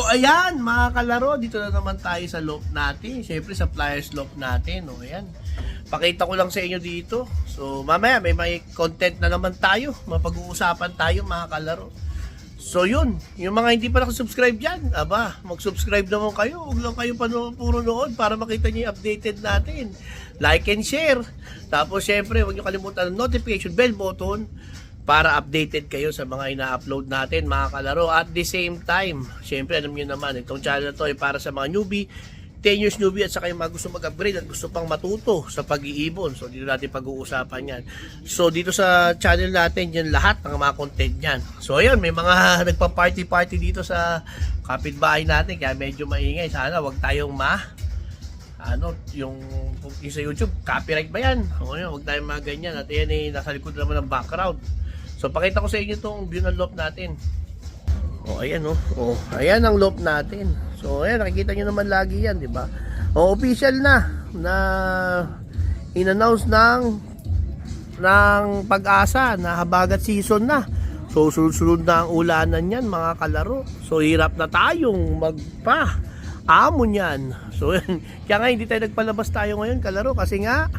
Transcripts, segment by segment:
Ayan, mga kalaro, dito na naman tayo sa loop natin. Siyempre, sa flyers loop natin. Ayan. Pakita ko lang sa inyo dito. So, mamaya, may content na naman tayo. Mapag-uusapan tayo, mga kalaro. So, yun. Yung mga hindi pa nakasubscribe dyan, mag-subscribe naman kayo. Huwag lang kayo puro noon para makita nyo yung updated natin. Like and share. Tapos, siyempre, huwag nyo kalimutan ang notification bell button para updated kayo sa mga ina-upload natin, mga kalaro. At the same time, syempre alam nyo naman, itong channel na to ay para sa mga newbie, 10 years newbie at saka yung mga gusto mag-upgrade at gusto pang matuto sa pag-iibon. So dito natin pag-uusapan yan. So dito sa channel natin, yan lahat ng mga content yan. So ayun, may mga nagpa-party-party dito sa kapitbahay natin, kaya medyo maingay. Sana wag tayong yung sa YouTube, copyright ba yan? Wag tayong mga ganyan. At yan ay nasa likod naman ng background. So, pakita ko sa inyo itong view ng loop natin. Ayan, ayan ang loop natin. So, ayan, nakikita nyo naman lagi yan, di ba? Official na in-announce ng Pag-asa na habagat season na. So, sunod-sunod na ang ulanan yan, mga kalaro. So, hirap na tayong amon yan. So, kaya nga, hindi tayo nagpalabas tayo ngayon, kalaro, kasi nga,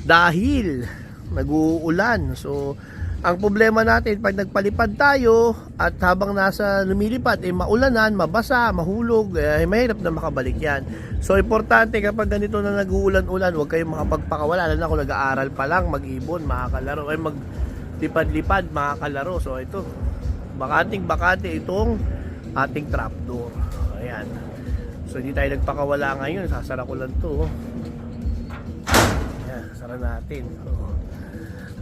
dahil nag-uulan. So, ang problema natin, pag nagpalipad tayo at habang nasa lumilipad, maulanan, mabasa, mahulog, mahirap na makabalik yan. So, importante kapag ganito na nag-uulan-ulan, huwag kayong makapagpakawala. Lalo na kung nag-aaral pa lang, mag-ibon, mga kalaro, ay maglipad-lipad, mga kalaro. So, ito, bakante itong ating trapdoor. Ayan. So, hindi tayo nagpakawala ngayon. Sasara ko lang to. Ayan, sara natin.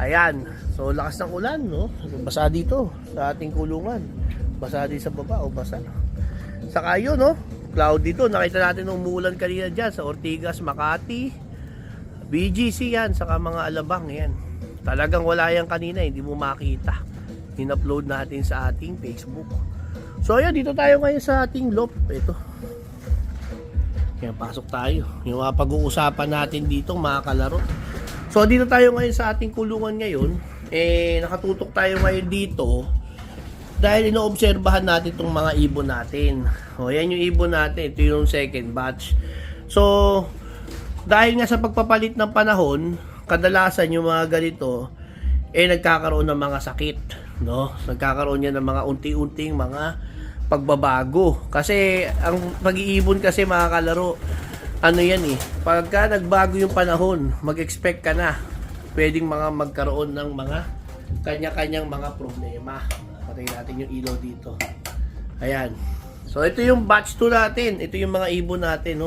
Ayan. So, lakas ng ulan, no? Basa dito sa ating kulungan. Basa din sa baba, basa. Saka yun, no? Cloud dito. Nakita natin umuulan kanina dyan sa Ortigas, Makati, BGC yan, saka mga Alabang, yan. Talagang wala yan kanina, hindi mo makita. In-upload natin sa ating Facebook. So, ayan, dito tayo ngayon sa ating loop. Ito. Kaya pasok tayo. Yung pag-uusapan natin dito, mga kalaro. So, dito tayo ngayon sa ating kulungan ngayon. Nakatutok tayo ngayon dito dahil inoobserbahan natin itong mga ibon natin. Yan yung ibon natin. Ito yung second batch. So, dahil nga sa pagpapalit ng panahon, kadalasan yung mga ganito, nagkakaroon ng mga sakit. No? Nagkakaroon yan ng mga unti-unting mga pagbabago. Kasi, ang pag-iibon kasi, mga kalaro, pagka nagbago yung panahon, mag-expect ka na pwedeng magkaroon ng mga kanya-kanyang mga problema. Patay natin yung ilaw dito. Ayan. So, ito yung batch 2 natin. Ito yung mga ibon natin,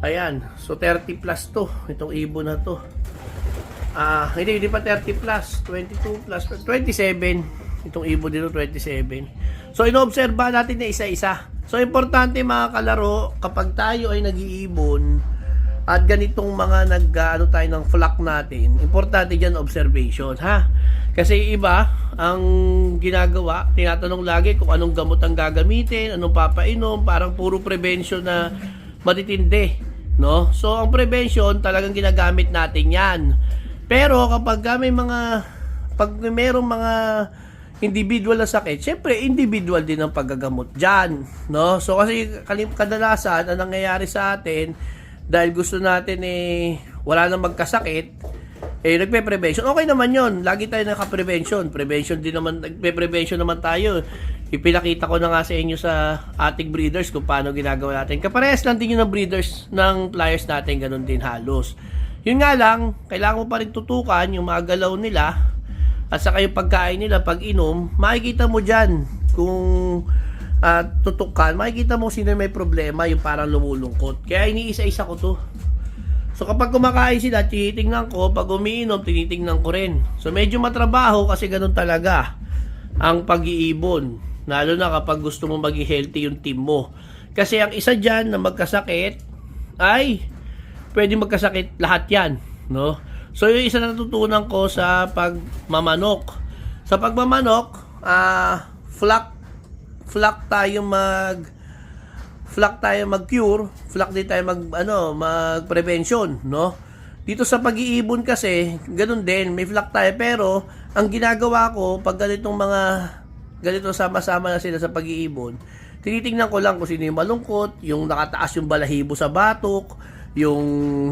Ayan. So, 30 plus to. Itong ibon na to. Hindi pa 30 plus. 22 plus. 27. Itong ibon dito, 27. So, inoobserba natin na isa-isa. So, importante, mga kalaro, kapag tayo ay nag-iibon at ganitong mga tayo ng flock natin, importante dyan observation, ha? Kasi iba, ang ginagawa, tinatanong lagi kung anong gamot ang gagamitin, anong papainom, parang puro prevention na matitindi, no? So, ang prevention, talagang ginagamit natin yan. Pero, kapag mayroong mga individual na sakit, syempre individual din ang paggagamot dyan, no? So kasi kadalasan ang nangyayari sa atin, dahil gusto natin wala nang magkasakit, nagpe-prevention. Okay naman yon, lagi tayo naka-prevention. Prevention din naman, nagpe-prevention naman tayo. Ipinakita ko na nga sa inyo sa ating breeders kung paano ginagawa natin. Kaparehas lang din yung breeders ng flyers natin, ganun din halos. Yun nga lang, kailangan mo pa rin tutukan yung mga galaw nila at saka yung pagkain nila, pag-inom, makikita mo dyan kung tutukan, makikita mo sino may problema, yung parang lumulungkot. Kaya iniisa-isa ko to. So kapag kumakain sila, tinitingnan ko, pag umiinom, tinitingnan ko rin. So medyo matrabaho kasi ganun talaga ang pag-iibon. Lalo na kapag gusto mo maging healthy yung team mo. Kasi ang isa dyan na magkasakit, ay pwede magkasakit lahat yan, no? So, yung isa na natutunan ko sa pagmamanok. Sa pagmamanok, flock tayo mag-cure, flock din tayo mag-prevention, no? Dito sa pag-iibon kasi, ganun din, may flock tayo, pero ang ginagawa ko, pag ganito sama-sama na sila sa pag-iibon, tinitingnan ko lang kung sino yung malungkot, yung nakataas yung balahibo sa batok, yung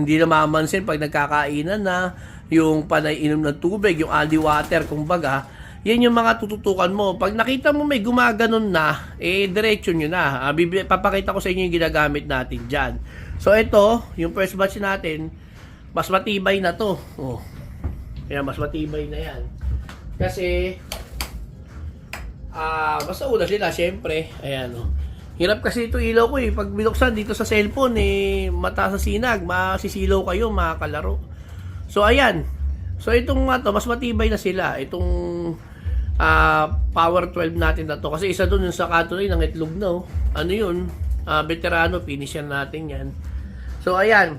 hindi namamansin pag nagkakainan na, yung panay inom ng tubig, yung adi water, kumbaga, yan yung mga tututukan mo. Pag nakita mo may gumaganon na, diretso nyo na. Papakita ko sa inyo yung ginagamit natin dyan. So, ito, yung first batch natin, mas matibay na to. Oh. Kaya mas matibay na yan. Kasi, basta una sila, syempre. Ayan, oh. Hirap kasi ito ilaw ko eh. Pag binuksan dito sa cellphone, mata sa sinag, masisilaw kayo, mga kalaro. So, ayan. So, itong to, mas matibay na sila. Itong Power 12 natin na to. Kasi isa dun yung sa katuloy ng itlog na, oh. Ano yun? Veterano, finish yan natin yan. So, ayan.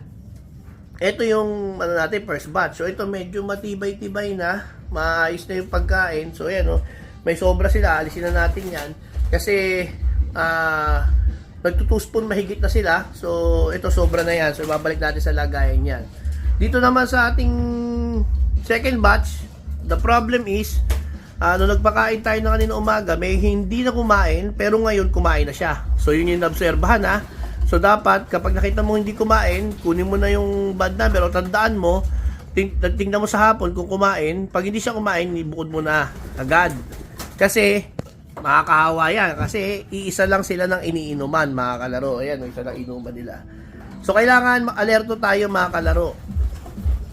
Ito yung natin, first batch. So, ito medyo matibay-tibay na. Maayos na yung pagkain. So, ayan, oh. May sobra sila. Alisin na natin yan. Kasi, nagto 2 spoon mahigit na sila. So, ito sobra na yan. So, babalik natin sa lagayan yan. Dito naman sa ating second batch, the problem is, nung nagpakain tayo na kanina umaga, may hindi na kumain, pero ngayon kumain na siya. So, yun yung naobserbahan, ha. So, dapat, kapag nakita mo hindi kumain, kunin mo na yung bad number o tandaan mo, tingnan mo sa hapon kung kumain. Pag hindi siya kumain, ibukod mo na agad. Kasi, makakahawa yan kasi iisa lang sila ng iniinuman, mga kalaro. Ayan, isa lang inuman nila. So, kailangan alerto tayo, mga kalaro.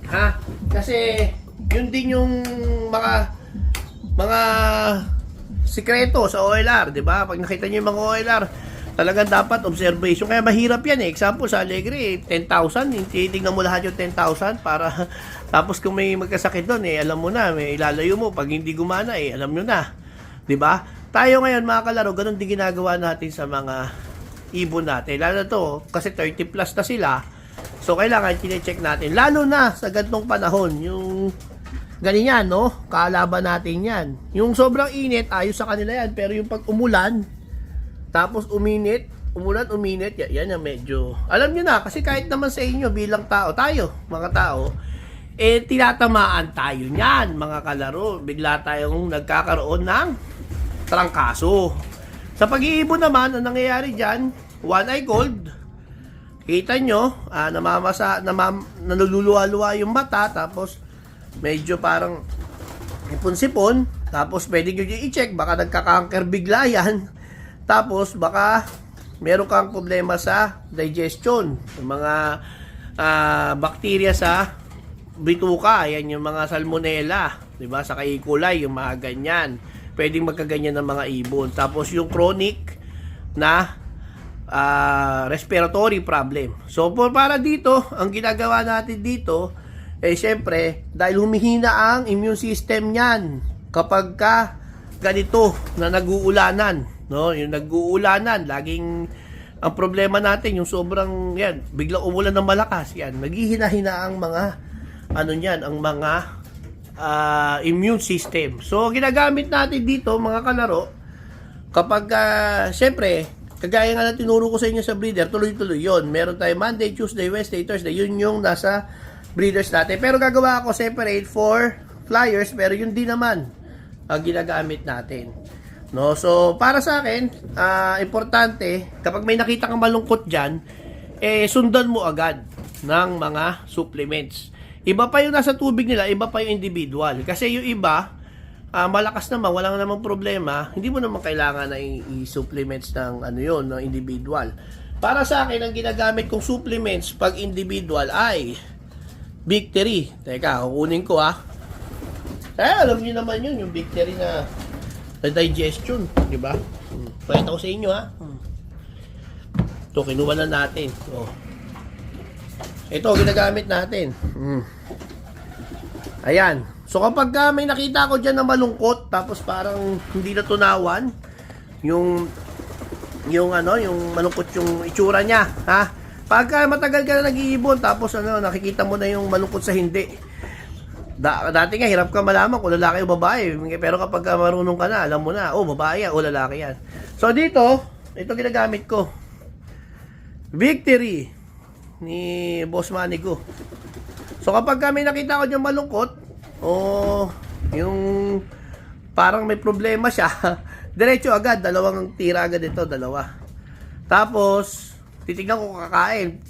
Ha? Kasi, yun din yung mga sikreto sa OLR, di ba? Pag nakita niyo yung mga OLR, talagang dapat observation. Kaya mahirap yan eh. Example, sa Allegri, 10,000. Titingnan mo lahat yung 10,000 para tapos kung may magkasakit doon, alam mo na, may ilalayo mo. Pag hindi gumana, alam nyo na. Di ba? Tayo ngayon, mga kalaro, ganun din ginagawa natin sa mga ibon natin. Lalo na to, kasi 30 plus na sila. So, kailangan chinecheck natin. Lalo na sa ganitong panahon, yung ganyan, no? Kaalaban natin yan. Yung sobrang init, ayos sa kanila yan. Pero yung pag umulan, tapos uminit, uminit, yan yung medyo, alam nyo na, kasi kahit naman sa inyo, bilang tao, tayo, mga tao, tinatamaan tayo niyan, mga kalaro. Bigla tayong nagkakaroon ng trangkaso. Sa pag-iibon naman, ang nangyayari dyan, one eye cold. Kita nyo, naluluwa-luwa yung mata, tapos medyo parang ipon-sipon, tapos pwede nyo i-check, baka nagka-cancer bigla yan, tapos baka meron kang problema sa digestion, yung mga bakterya sa bituka, yan yung mga salmonella, diba? Sa E. coli, yung mga ganyan. Pwedeng magkaganyan ng mga ibon. Tapos yung chronic na respiratory problem. So, para dito, ang ginagawa natin dito, syempre, dahil humihina ang immune system niyan kapag ka ganito na nag-uulanan, no? Yung nag-uulanan, laging ang problema natin, yung sobrang, yan, biglang umulan ng malakas, yan, naghihina-hina ang mga, ang mga immune system. So, ginagamit natin dito, mga kalaro, kapag, syempre, kagaya nga na tinuro ko sa inyo sa breeder, tuloy-tuloy yon. Meron tayo Monday, Tuesday, Wednesday, Thursday, yun yung nasa breeders natin. Pero gagawa ako separate for flyers, pero yun din naman ang ginagamit natin. No? So, para sa akin, importante, kapag may nakita kang malungkot dyan, sundan mo agad ng mga supplements. Iba pa yung nasa tubig nila, iba pa yung individual. Kasi yung iba, malakas naman, walang namang problema, hindi mo naman kailangan na i-supplements ng ng individual. Para sa akin, ang ginagamit kong supplements pag individual ay Victory. Teka, kukunin ko alam niyo naman yun, yung Victory na digestion, di ba? Pakita ko sa inyo Ito, kinuha na natin. Ito, ginagamit natin. Ayan. So, kapag may nakita ko dyan na malungkot, tapos parang hindi natunawan, yung malungkot yung itsura niya, ha? Pagka matagal ka na nag-iibon, tapos nakikita mo na yung malungkot sa hindi. Dati nga, hirap ka malaman kung lalaki o babae. Pero kapag marunong ka na, alam mo na, babae yan o lalaki yan. So, ito ginagamit ko. Victory ni Boss Manny ko. So, kapag may nakita ko dyan malungkot, yung parang may problema siya, diretso agad, dalawang tira agad ito, dalawa. Tapos, titignan ko kakain.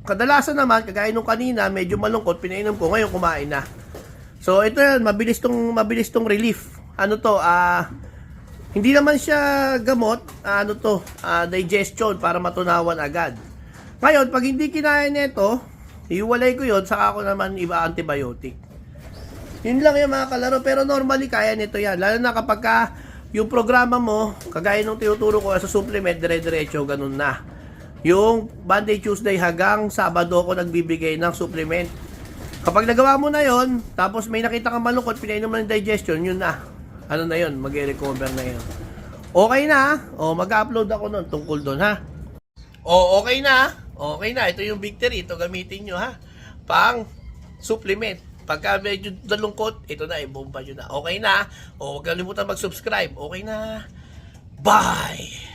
Kadalasan naman, kagaya nung kanina, medyo malungkot, pinainom ko, ngayon kumain na. So, ito yan, mabilis tong relief. Ano to, hindi naman siya gamot, digestion para matunawan agad. Ngayon, pag hindi kinain nito, iwalay ko yun, saka ako naman iba antibiotic. Yun lang yung mga kalaro, pero normally kaya nito yan. Lalo na kapag yung programa mo, kagaya nung tinuturo ko sa supplement, dire-diretso, ganun na. Yung Monday, Tuesday hanggang Sabado ako nagbibigay ng supplement. Kapag nagawa mo na yon, tapos may nakita kang malungkot, pinainom mo ng digestion, yun na. Ano na yun, mag-recover na yun. Okay na, mag-upload ako nun tungkol doon, ha? Okay na, ito yung victory, ito gamitin nyo, ha? Pang supplement. Pagka medyo nalungkot, ito na, ibomba nyo na. Okay na, huwag kalimutan mag-subscribe. Okay na, bye!